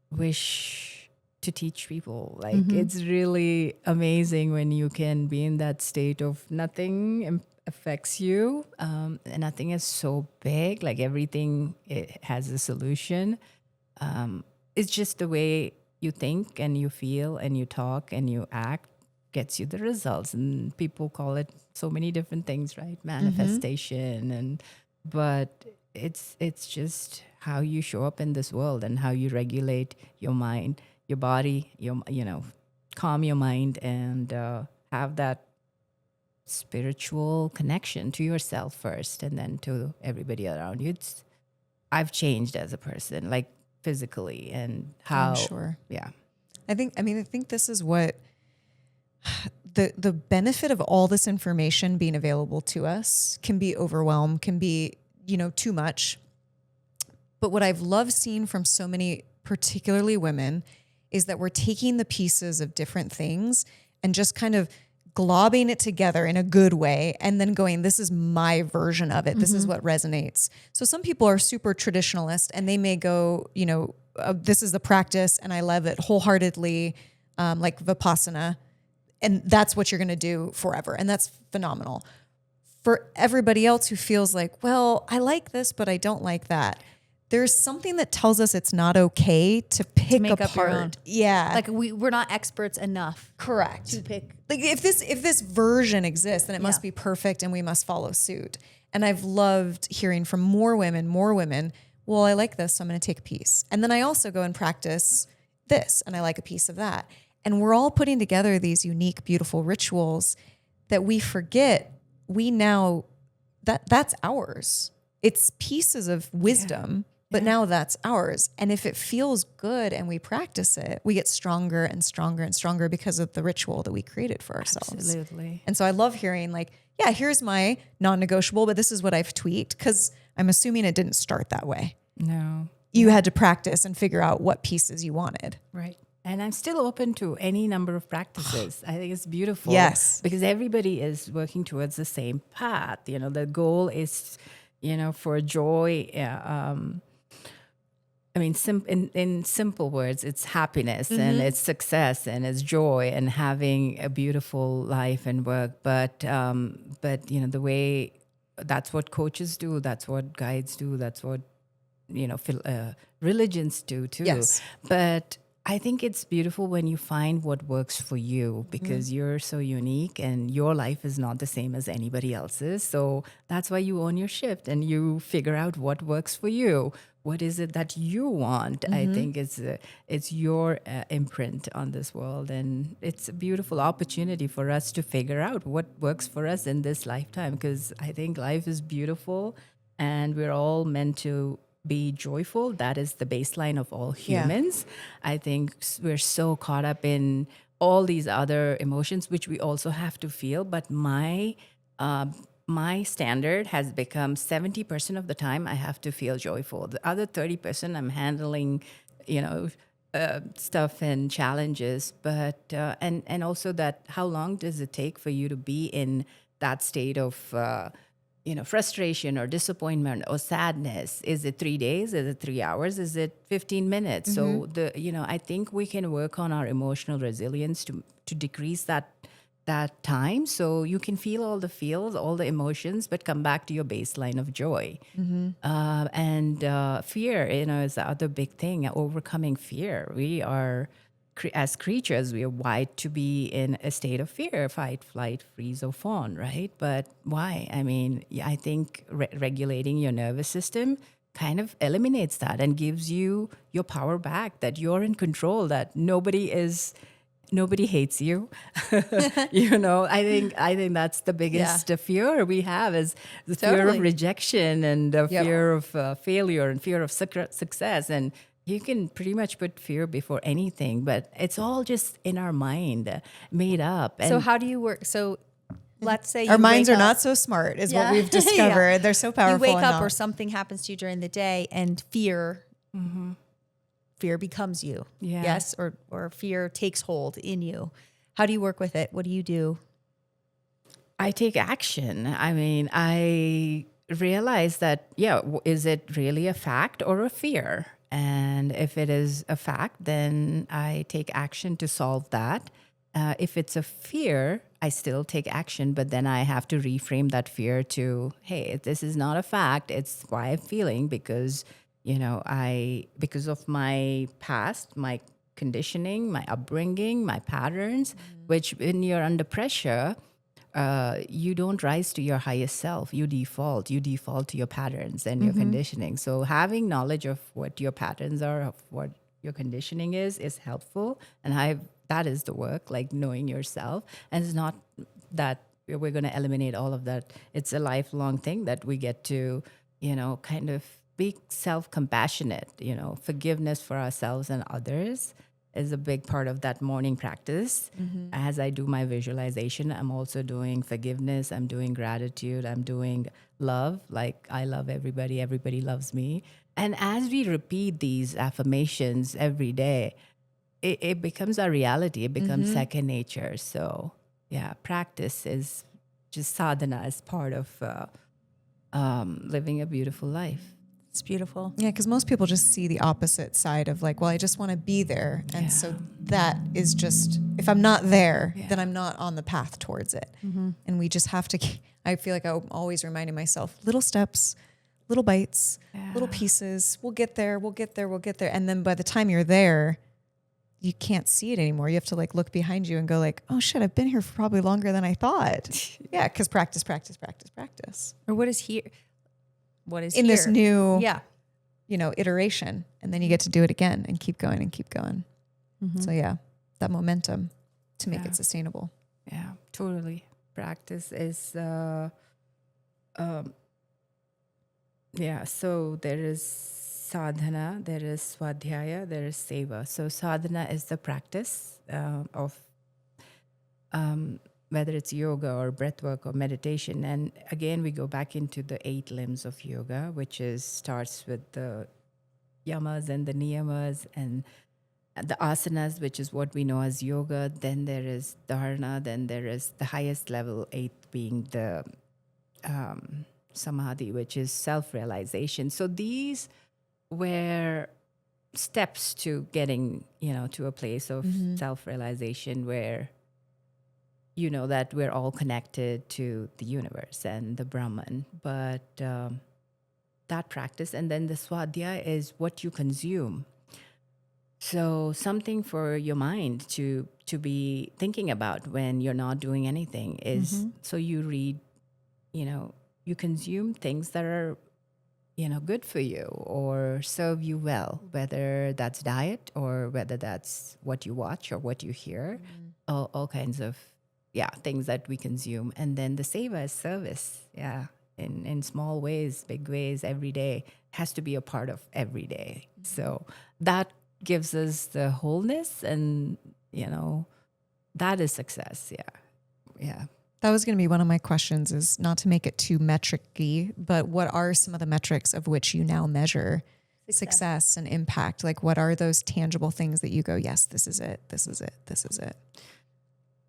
wish to teach people. Like it's really amazing when you can be in that state of nothing affects you. And nothing is so big, like everything it has a solution. It's just the way you think and you feel and you talk and you act gets you the results. And people call it so many different things, right? Manifestation but it's just how you show up in this world and how you regulate your mind, your body, calm your mind and have that spiritual connection to yourself first and then to everybody around you. I've changed as a person, like physically and how. I'm sure. Yeah. I think this is what the benefit of all this information being available to us can be overwhelmed, can be, too much. But what I've loved seeing from so many, particularly women, is that we're taking the pieces of different things and just kind of globbing it together in a good way and then going, this is my version of it. This is what resonates. So some people are super traditionalist and they may go, this is the practice and I love it wholeheartedly, like Vipassana. And that's what you're going to do forever. And that's phenomenal. For everybody else who feels like, well, I like this, but I don't like that. There's something that tells us it's not okay to pick make up your own. apart. Yeah. Like we're not experts enough Correct. to pick. Like if this version exists, then it must be perfect and we must follow suit. And I've loved hearing from more women, well, I like this, so I'm going to take a piece. And then I also go and practice this and I like a piece of that. And we're all putting together these unique, beautiful rituals that we forget that's ours. It's pieces of wisdom, but now that's ours. And if it feels good and we practice it, we get stronger and stronger and stronger because of the ritual that we created for ourselves. Absolutely. And so I love hearing like, yeah, here's my non-negotiable, but this is what I've tweaked, because I'm assuming it didn't start that way. No. You had to practice and figure out what pieces you wanted. Right. And I'm still open to any number of practices. I think it's beautiful. Yes. Because everybody is working towards the same path. The goal is, for joy. In simple words, it's happiness and it's success and it's joy and having a beautiful life and work. But the way, that's what coaches do. That's what guides do. That's what, religions do too. Yes. But I think it's beautiful when you find what works for you, because you're so unique and your life is not the same as anybody else's. So that's why you own your shift and you figure out what works for you. What is it that you want? I think it's your imprint on this world. And it's a beautiful opportunity for us to figure out what works for us in this lifetime, because I think life is beautiful and we're all meant to be joyful. That is the baseline of all humans. I think we're so caught up in all these other emotions, which we also have to feel. But my standard has become 70% of the time I have to feel joyful. The other 30% I'm handling, stuff and challenges. But and also that, how long does it take for you to be in that state of frustration or disappointment or sadness? Is it 3 days? Is it 3 hours? Is it 15 minutes? So I think we can work on our emotional resilience to decrease that time, so you can feel all the feels, all the emotions, but come back to your baseline of joy. And fear, is the other big thing. Overcoming fear. We are, as creatures, we are wired to be in a state of fear: fight, flight, freeze, or fawn, right? But why? I think regulating your nervous system kind of eliminates that and gives you your power back, that you're in control, that nobody hates you. I think that's the biggest fear we have, is the fear of rejection and the fear of failure and fear of success. And you can pretty much put fear before anything, but it's all just in our mind, made up. And So how do you work? So let's say Our you minds wake are up- not so smart, is what Yeah. we've discovered. Yeah. They're so powerful. You wake and up or not- something happens to you during the day and fear becomes you. Yeah. Yes. Or fear takes hold in you. How do you work with it? What do you do? I take action. I realize that, is it really a fact or a fear? And if it is a fact, then I take action to solve that. If it's a fear, I still take action, but then I have to reframe that fear to, hey, this is not a fact. It's why I'm feeling, because, because of my past, my conditioning, my upbringing, my patterns, which when you're under pressure, you don't rise to your highest self. You default to your patterns and your conditioning. So having knowledge of what your patterns are, of what your conditioning is helpful. And that is the work, like knowing yourself. And it's not that we're going to eliminate all of that. It's a lifelong thing that we get to, kind of be self-compassionate, forgiveness for ourselves and others is a big part of that morning practice. As I do my visualization, I'm also doing forgiveness, I'm doing gratitude, I'm doing love, like I love everybody, everybody loves me. And as we repeat these affirmations every day, it becomes our reality, it becomes second nature. So yeah, practice is just sadhana as part of living a beautiful life. It's beautiful. Yeah, because most people just see the opposite side of like, well, I just want to be there. And so that is just, if I'm not there, then I'm not on the path towards it. And we just have to, I feel like I'm always reminding myself, little steps, little bites, little pieces. We'll get there, we'll get there, we'll get there. And then by the time you're there, you can't see it anymore. You have to like look behind you and go like, oh shit, I've been here for probably longer than I thought. Yeah, because practice. Or what is here? What is In here? this new, Yeah. iteration. And then you get to do it again and keep going and keep going. So yeah, that momentum to make it sustainable. Yeah, totally. Practice is, so there is sadhana, there is swadhyaya, there is seva. So sadhana is the practice of whether it's yoga or breathwork or meditation. And again, we go back into the 8 limbs of yoga, which starts with the yamas and the niyamas and the asanas, which is what we know as yoga. Then there is dharana. Then there is the highest level, 8th being the samadhi, which is self-realization. So these were steps to getting, to a place of self-realization where that we're all connected to the universe and the Brahman. But that practice, and then the swadhyaya is what you consume. So something for your mind to be thinking about when you're not doing anything is, so you read, you consume things that are, good for you or serve you well, whether that's diet or whether that's what you watch or what you hear, all kinds of, things that we consume. And then the seva is service. Yeah. In small ways, big ways, every day has to be a part of every day. So that gives us the wholeness and, that is success. Yeah. Yeah. That was going to be one of my questions, is not to make it too metric-y, but what are some of the metrics of which you now measure success and impact? Like what are those tangible things that you go, yes, this is it, this is it, this is it?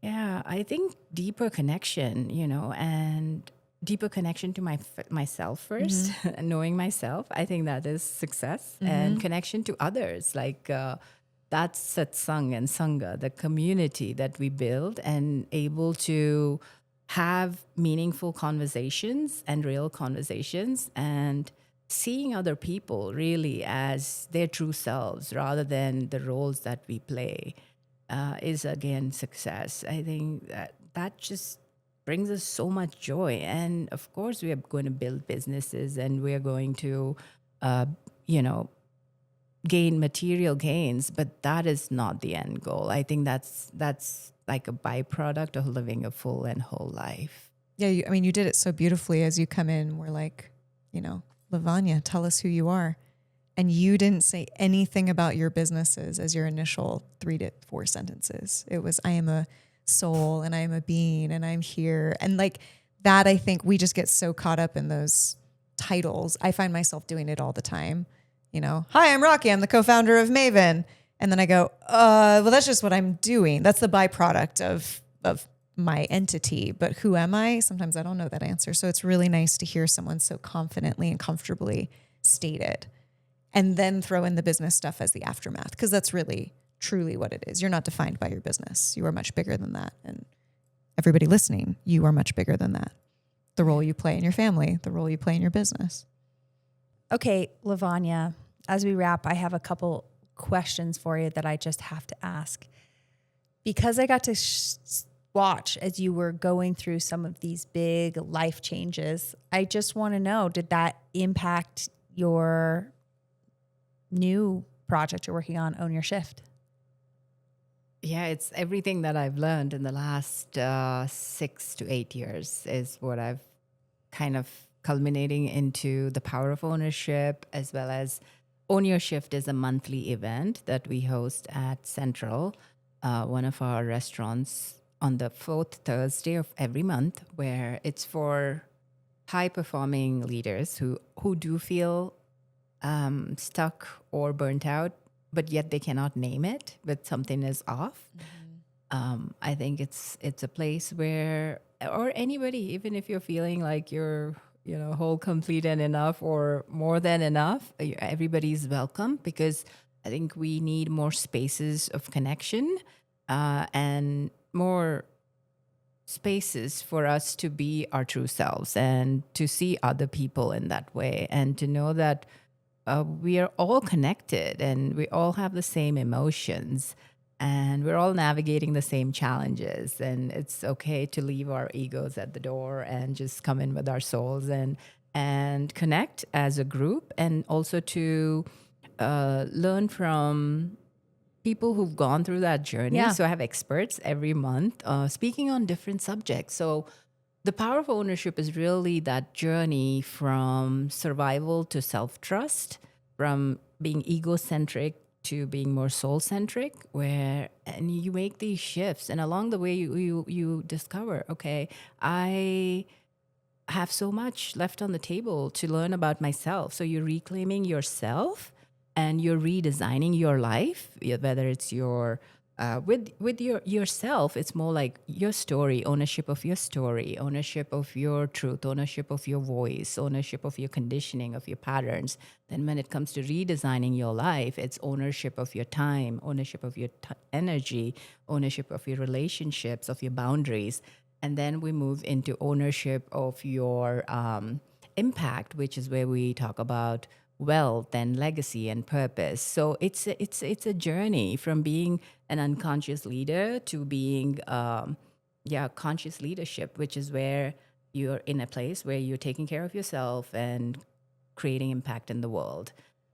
Yeah, I think deeper connection, and deeper connection to myself first, knowing myself. I think that is success, and connection to others. Like that's satsang and sangha, the community that we build, and able to have meaningful conversations and real conversations, and seeing other people really as their true selves rather than the roles that we play. Is again success. I think that just brings us so much joy. And of course, we are going to build businesses and we are going to, gain material gains, but that is not the end goal. I think that's like a byproduct of living a full and whole life. Yeah, you did it so beautifully. As you come in, we're like, Lavanya, tell us who you are. And you didn't say anything about your businesses as your initial 3 to 4 sentences. It was, I am a soul and I am a being and I'm here. And like that, I think we just get so caught up in those titles. I find myself doing it all the time. Hi, I'm Rocky. I'm the co-founder of MAVEN. And then I go, well, that's just what I'm doing. That's the byproduct of my entity. But who am I? Sometimes I don't know that answer. So it's really nice to hear someone so confidently and comfortably state it. And then throw in the business stuff as the aftermath, because that's really, truly what it is. You're not defined by your business. You are much bigger than that. And everybody listening, you are much bigger than that. The role you play in your family, the role you play in your business. Okay, Lavanya, as we wrap, I have a couple questions for you that I just have to ask. Because I got to watch as you were going through some of these big life changes, I just want to know, did that impact your new project you're working on, Own Your Shift? Yeah, it's everything that I've learned in the last 6 to 8 years is what I've kind of culminating into the power of ownership, as well as Own Your Shift is a monthly event that we host at Central, one of our restaurants, on the fourth Thursday of every month, where it's for high performing leaders who do feel stuck or burnt out, but yet they cannot name it, but something is off. I think it's a place where, or anybody, even if you're feeling like you're, whole, complete, and enough, or more than enough, everybody's welcome, because I think we need more spaces of connection and more spaces for us to be our true selves and to see other people in that way, and to know that we are all connected and we all have the same emotions and we're all navigating the same challenges, and it's okay to leave our egos at the door and just come in with our souls and connect as a group, and also to learn from people who've gone through that journey. Yeah. So I have experts every month speaking on different subjects. So the power of ownership is really that journey from survival to self-trust, from being egocentric to being more soul-centric, and you make these shifts, and along the way you discover, okay, I have so much left on the table to learn about myself. So you're reclaiming yourself and you're redesigning your life, whether it's your with yourself. It's more like your story, ownership of your story, ownership of your truth, ownership of your voice, ownership of your conditioning, of your patterns. Then when it comes to redesigning your life, it's ownership of your time, ownership of your energy, ownership of your relationships, of your boundaries. And then we move into ownership of your impact, which is where we talk about wealth and legacy and purpose. So it's a journey from being an unconscious leader to being conscious leadership, which is where you're in a place where you're taking care of yourself and creating impact in the world.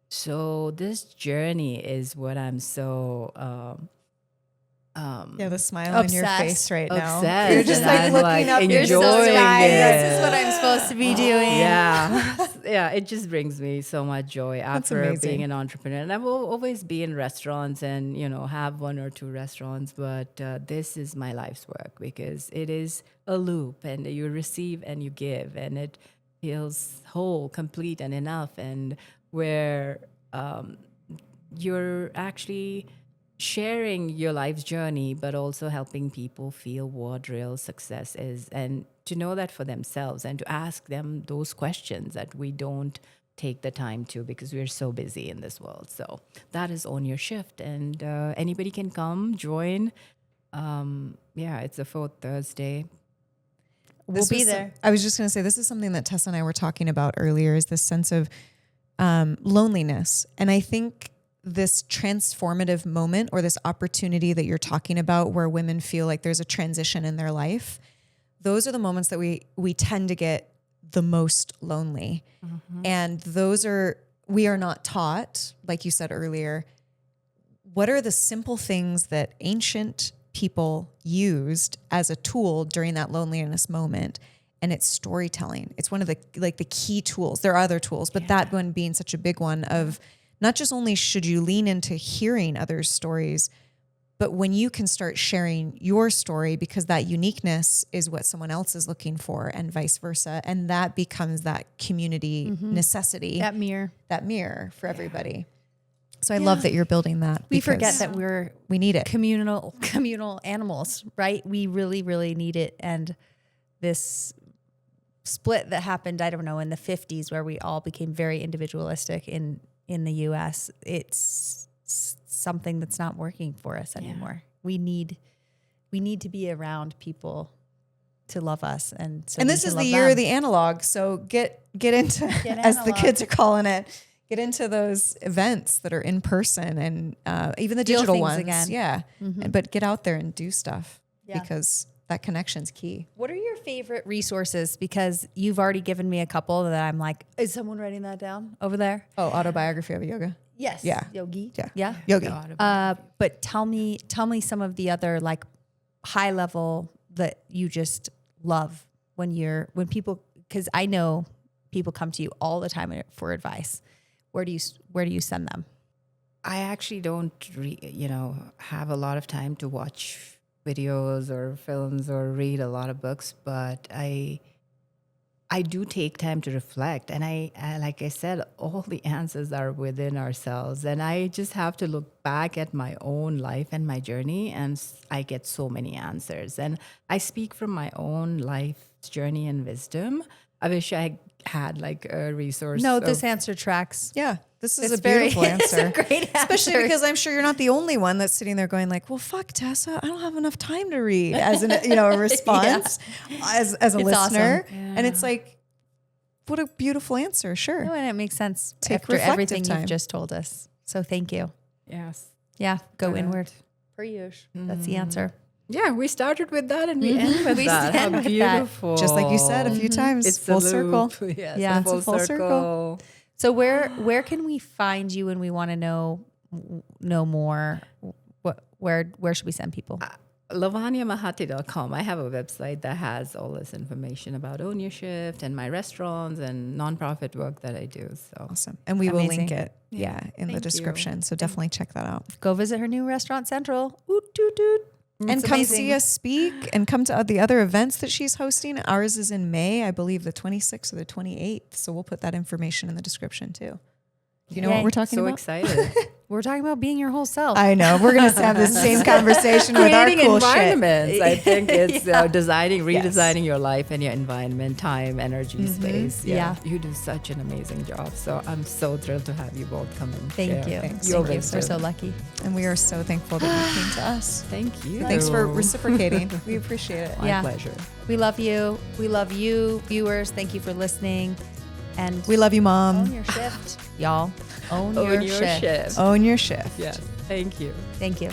So this journey is what I'm so The smile on your Obsessed. face right now. obsessed. You're just and like I'm looking up. enjoying You're so it. This is what I'm supposed to be doing. Yeah, it just brings me so much joy after amazing. being an entrepreneur. And I will always be in restaurants and have one or two restaurants, but this is my life's work, because it is a loop, and you receive and you give, and it feels whole, complete, and enough, and where you're actually sharing your life's journey, but also helping people feel what real success is, and to know that for themselves, and to ask them those questions that we don't take the time to, because we're so busy in this world. So that is Own Your Shift, and anybody can come join. It's the fourth Thursday. We'll be there. I was just going to say, this is something that Tessa and I were talking about earlier, is this sense of loneliness. And I think this transformative moment, or this opportunity that you're talking about, where women feel like there's a transition in their life, those are the moments that we tend to get the most lonely. And we are not taught, like you said earlier, what are the simple things that ancient people used as a tool during that loneliness moment. And it's storytelling. It's one of the key tools. There are other tools, but that one being such a big one of, not just only should you lean into hearing others' stories, but when you can start sharing your story, because that uniqueness is what someone else is looking for, and vice versa. And that becomes that community necessity. That mirror for everybody. So I love that you're building that. We forget that we need it. Communal animals, right? We really, really need it. And this split that happened, I don't know, in the 50s, where we all became very individualistic in the US, it's something that's not working for us anymore. We need to be around people to love us, and this is the year of the analog. So get into as the kids are calling it. Get into those events that are in person, and even the digital ones again. Yeah. But get out there and do stuff because that connection's key. What are your favorite resources? Because you've already given me a couple that I'm like, is someone writing that down over there? Oh, autobiography of a yoga. Yes. Yeah. Yogi. Yeah. Yeah. Yogi. But tell me some of the other like high level that you just love when people, because I know people come to you all the time for advice. Where do you send them? I actually don't, have a lot of time to watch videos or films or read a lot of books, but I do take time to reflect. And I like I said, all the answers are within ourselves. And I just have to look back at my own life and my journey, and I get so many answers. And I speak from my own life journey and wisdom. I wish I had like a resource. No, this answer tracks. Yeah. This is It's a beautiful it's answer. a great answer. Especially because I'm sure you're not the only one that's sitting there going like, well, fuck Tessa, I don't have enough time to read as a response as a listener. awesome. And it's like, what a beautiful answer. Sure. No, and it makes sense Take after reflective everything time. you've just told us. So thank you. Yes. Yeah. Go inward. That's the answer. Yeah, we started with that and we end with We that. end How with that. beautiful. Just like you said a few times, It's full a circle. loop. Yes, Yeah, a it's full, a full circle. So where can we find you when we want to know more? Where should we send people? LavanyaMahati.com. I have a website that has all this information about Own Your Shift and my restaurants and nonprofit work that I do. So Awesome. And we will Amazing. link it in the Thank description. So definitely check that out. Go visit her new restaurant, Central. Oot, toot, toot. And It's come amazing. see us speak and come to the other events that she's hosting. Ours is in May, I believe the 26th or the 28th. So we'll put that information in the description too. Do you know Yay. what we're talking so about? excited. We're talking about being your whole self. I know. We're going to have the same conversation with our Creating cool shit. environments. I think it's redesigning your life and your environment, time, energy, space. Yeah. You do such an amazing job. So I'm so thrilled to have you both come and Thank share you. Thanks. your Thank you. wisdom. We're so lucky. And we are so thankful that you came to us. Thank you. Thanks for reciprocating. We appreciate it. My Yeah. pleasure. We love you. We love you, viewers. Thank you for listening. And We love you, own Mom. your shift, y'all. Own, Own your your shift. shift. Own your shift. Yes. Thank you. Thank you.